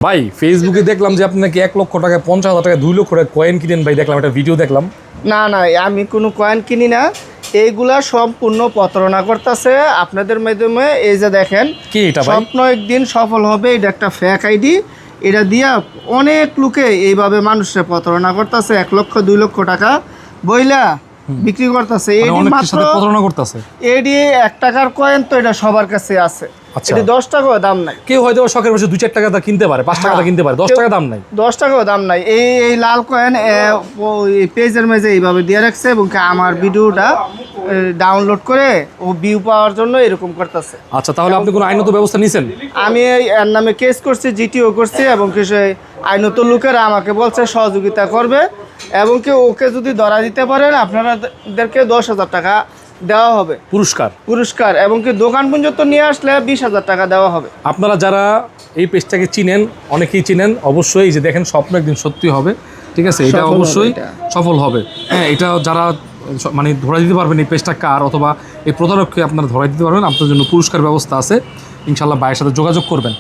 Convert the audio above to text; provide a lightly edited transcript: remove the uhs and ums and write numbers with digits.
ভাই ফেসবুকে দেখলাম যে আপনি নাকি 1 লক্ষ টাকা 50,000 টাকা 2 লক্ষ টাকা কয়েন কিনেন ভাই, দেখলাম একটা ভিডিও দেখলাম। না না, আমি কোনো কয়েন কিনি না, এইগুলা সম্পূর্ণ প্রতারণা করতেছে আপনাদের মাধ্যমে। এই যে দেখেন, কি এটা ভাই? স্বপ্ন একদিন সফল হবে, এটা একটা ফেক আইডি। এটা দিয়া অনেক লোকে এইভাবে মানুষের প্রতারণা করতেছে, 1 লক্ষ 2 লক্ষ টাকা বইলা বিক্রি করতেছে। মানে অনেকের সাথে প্রতারণা করতেছে। এডি 1 টাকার কয়েন তো এটা সবার কাছে আছে। আচ্ছা। এটি 10 টাকাও দাম নাই। কেউ হয়তো শখের বসে 2-4 টাকা দা কিনতে পারে, 5 টাকা দা কিনতে পারে, 10 টাকা দাম নাই। 10 টাকাও দাম নাই। এই লাল কয়েন পেজের মেঝে এইভাবে দিয়ে রাখছে এবং আমার ভিডিওটা ডাউনলোড করে ও ভিউ পাওয়ার জন্য এরকম করতেছে। আচ্ছা, তাহলে আপনি কোনো আইনত ব্যবস্থা নিছেন? আমি এর নামে কেস করছি, জিটিও করছি, এবং কি সেই আইনত লোকেরা আমাকে বলছে সহযোগিতা করবে, এবং কি ওকে যদি ধরা দিতে পারেন আপনাদেরকে 10,000 টাকা দেওয়া হবে পুরস্কার, এবং কি দোকান পর্যন্ত নিয়ে আসলে 20,000 টাকা দেওয়া হবে। আপনারা যারা এই পেজটাকে চিনেন, অনেকেই চিনেন, অবশ্যই এই যে দেখেন স্বপ্ন একদিন সত্যি হবে, ঠিক আছে? এটা সফল অবশ্যই হবে এটা। সফল হবে। হ্যাঁ, এটা যারা মানে ধরা দিতে পারবেন এই পেজটা কার, অথবা এই প্রতারককে আপনারা ধরা দিতে পারবেন, আপনার জন্য পুরস্কার ব্যবস্থা আছে। ইনশাল্লাহ ভাইয়ের সাথে যোগাযোগ করবেন।